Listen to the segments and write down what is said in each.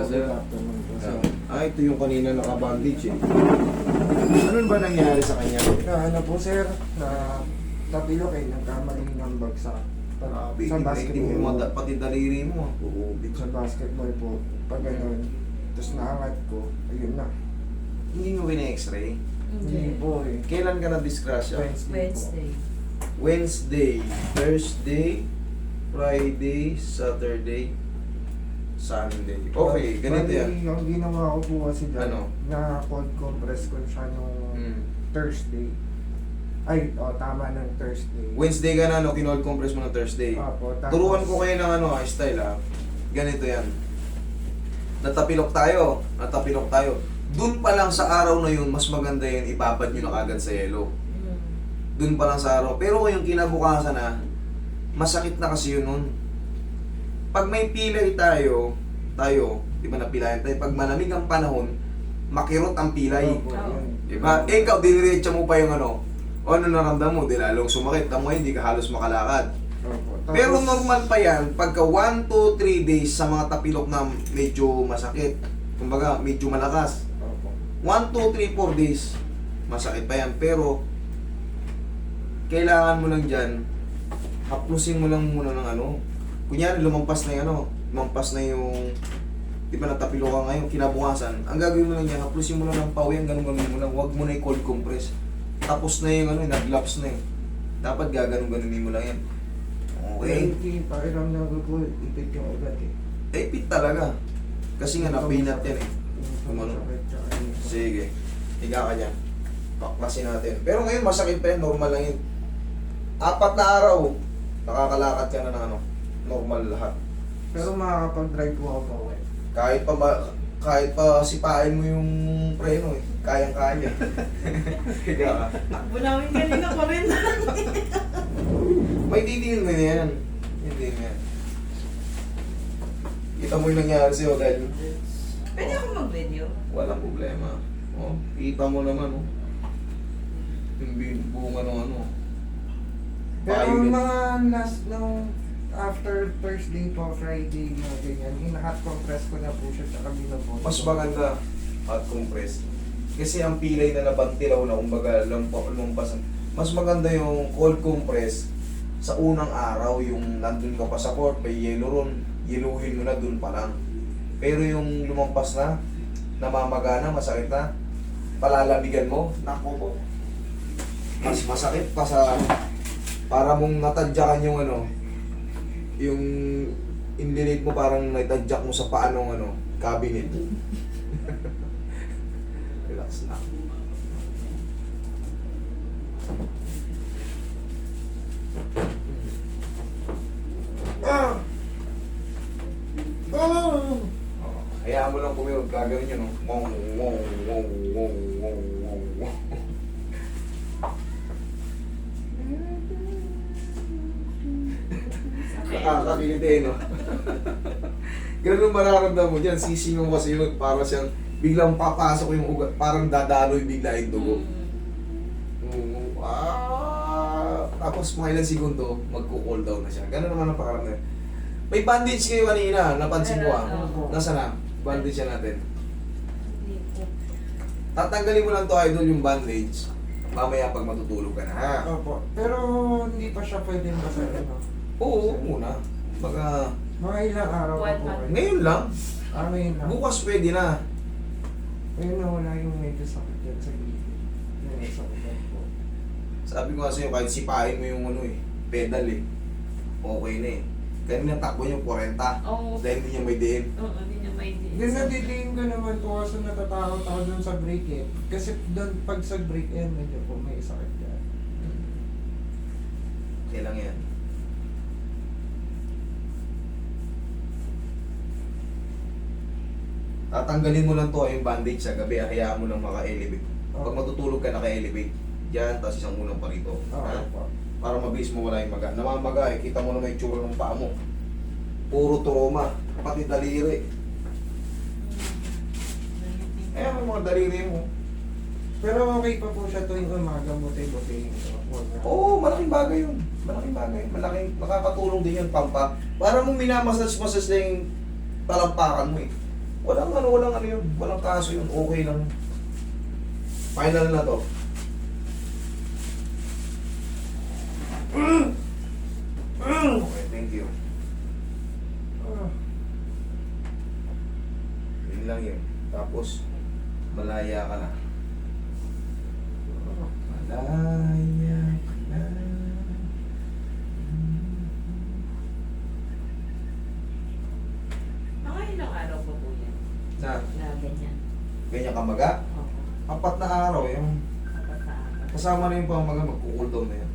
sir. Good afternoon po, sir. Ito yung kanina naka-bandage eh. Ano ba nangyari sa kanya? Na ano po, sir, na tapilok eh, nagkamaling ng bagsak. Grabe, Sa hindi basketball. mo pati daliri mo. Uubit Sa basketball po, pag ganun, tapos naangat ko, ayun na. Hindi mo kina-x-ray? Hindi po eh. Kailan ka na-disgrasya? Wednesday po. Wednesday, Thursday, Friday, Saturday, Sunday. Okay, ganito Bali, yan. Ang ginawa ko po kasi dyan, Ano? na cold compress ko siya nung Thursday. Ay, tama ng Thursday. Wednesday ka na, no? Kinold compress mo ng Thursday. Opo, tapos- Turuan ko kayo ng style Ganito yan. Natapilok tayo. Doon pa lang sa araw na yun, mas maganda yun, ibabad nyo na kagad sa yelo. Doon pa lang sa araw. Pero yung kinabukasan na, masakit na kasi yun nun. Pag may pilay tayo, di ba napilayan tayo, pag malamig ang panahon, makirot ang pilay. Opo, yun. Diba? Ikaw, diniretsa mo pa yung o ano naramdaman mo, di lalong sumakit, tamo hindi ka halos makalakad. Opo. Tapos- Pero normal pa yan, pagka 1 to 3 days sa mga tapilok na medyo masakit, kumbaga medyo malakas. Opo. 1, 2, 3, 4 days, masakit pa yan. Pero, kailangan mo lang dyan, haplusin mo lang muna ng kunyari lumampas na yung di ba natapilok ka ngayon, kinabukasan, ang gagawin mo lang yan, haplusin mo lang ng pawi, ganun mo lang, huwag mo na i-cold compress. Tapos na yung nag-lapse na dapat gaganon-ganonin mo lang yan. Okay? Okay, pakiramdam ko po, ipit yung ugat eh. Pit talaga. Kasi nga napinat yan Kumano? Masakit, tsaka yun. Sige. Higa ka dyan. Paklasin natin. Pero ngayon masakit pa yan, normal lang yun. 4 na araw, nakakalakad ka na ng normal lahat. Pero makakapag-drive po ako pa uwi. Kahit pa sipain mo yung preno kayang-kaya. Higa ka. Takbo namin kanina ko rin. May didiin mo yan. Hindi mo yan. Kita mo yung nangyari sa'yo dahil Pwede ako mag-video? walang problema. Kita mo naman yung bunga ng Pero Violet. mga last nung after Thursday po, Friday, mga ganyan, hot compress ko na po siya tsaka binabot. Mas maganda hot compress. Kasi ang pilay na nabantilaw na kumbaga lumpasan. Mas maganda yung cold compress sa unang araw, yung nandun ka pa sa court, may yelo ron, yeluhin mo na dun pa lang. Pero yung lumampas na, namamagana, masakit na, palalamigan mo, nako po. Mas masakit pa sa para mong natadyakan yung yung inlinate mo parang naitadyak mo sa paanong cabinet. Relax na. Hayaan mo lang pumirog, gagawin yun, Wong, wong, wong, wong, wong, wong, wong. Nakakakiliti, Ganun mararamdaman mo dyan, sisingaw kasi yun, para siyang biglang papasok yung ugat, parang dadaloy bigla yung dugo. Tapos mga ilang segundo, magko-cool down na siya. Ganun naman ang pakaramdam. May bandage kayo kanina, napansin ko Nasaan na? Bandage siya natin. Tatanggalin mo lang to idol yung bandage. Mamaya pag matutulog ka na ha. Opo. Pero hindi pa siya pwedeng basahin, no? Oo, muna. Baka Mga ilang araw pa po. kayo. ngayon lang. Ngayon lang. Bukas pwede na. Ayun na wala yung medyo sakit dyan sa gilid. Yung sa ugat po. Sabi ko nga sa'yo, kahit sipahin mo yung pedal okay na Kanina takbo niyo 40. Oo. Dahil hindi niya may diin. Oo, hindi niya may idea. Then nadidiin ko naman po kasi natatakot ako dun sa brake Kasi dun pag sa brake medyo po may sakit dyan. Kailang yan. Tatanggalin mo lang to yung bandage sa gabi, hayaan mo lang maka-elevate. Pag matutulog ka, naka-elevate. Diyan, tapos isang unang pa rito. Oo po. Para mabilis mo wala yung maga. Namamaga kita mo na may tsura ng paa mo. Puro trauma, pati daliri. Ayan ang mga daliri mo. Pero okay pa po siya tuwing umaga, buti-buti. Oo, malaking bagay yun. Malaking bagay. Malaking, nakakatulong din yun, pampa. Para mong minamasas-masas na yung talampakan mo Walang ano yun. Walang kaso yun. Okay lang. Final na to. Okay, thank you. Ah, Yun lang yun. Tapos, malaya ka na. Malaya ka na. Mga ilang araw pa po yan. Na, Na ganyan. ganyan kamaga. Oo. 4 na araw. Yung Apat na araw. kasama na yung pamaga, magkukul down na yan.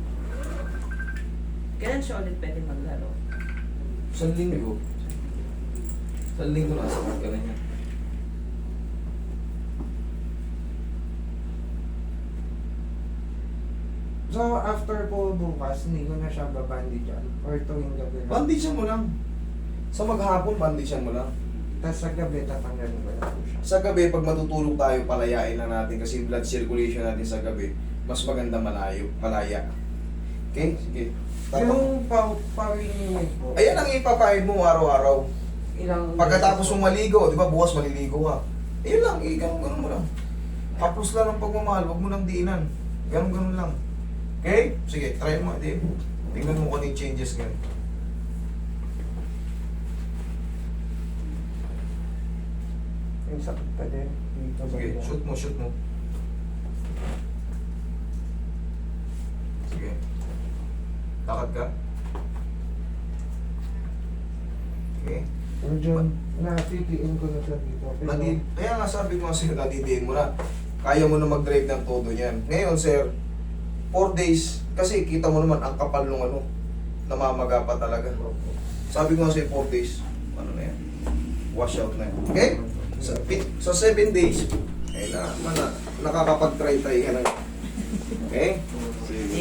Kailan siya ulit pwede maglaro? Sa linggo. Sa linggo nasa ka na niya. So, after po bukas, hindi ko na siya babandage or tuwing gabi lang. Bandisyan mo lang. Sa maghapon, bandisyan mo lang. Tapos sa gabi, tatanggalin ko na po siya. Sa gabi, pag matutulog tayo, palayain lang natin kasi blood circulation natin sa gabi, mas maganda malaya. Okay? Sige. Yung pawinimig po, Ayan ang ipapahid mo araw-araw. ilang... Pagkatapos mong maligo, di ba, bukas maliligo ka. Ayun lang, ganun mo lang. Haplos lang ang pagmamahal, huwag mo nang diinan. Ganun lang. Okay? Sige, try mo. Tingnan mo kung ano yung changes ngayon. Yung sakit pa din. Dito ba Sige, yan? shoot mo. Sige. Lakad ka. Okay. Medyo natitiin ko na siya dito. Pero, Kaya nga sabi ko nga sa'yo, nadidiin mo na. Kaya mo na mag-drive ng todo niyan. Ngayon, sir, 4 days, kasi kita mo naman ang kapal nung ano, namamaga pa talaga. Sabi ko nga sa'yo, 4 days, ano na yan, wash out na yan. Okay? Sa 7 days, nakakapag-try ka na. Okay? Sige.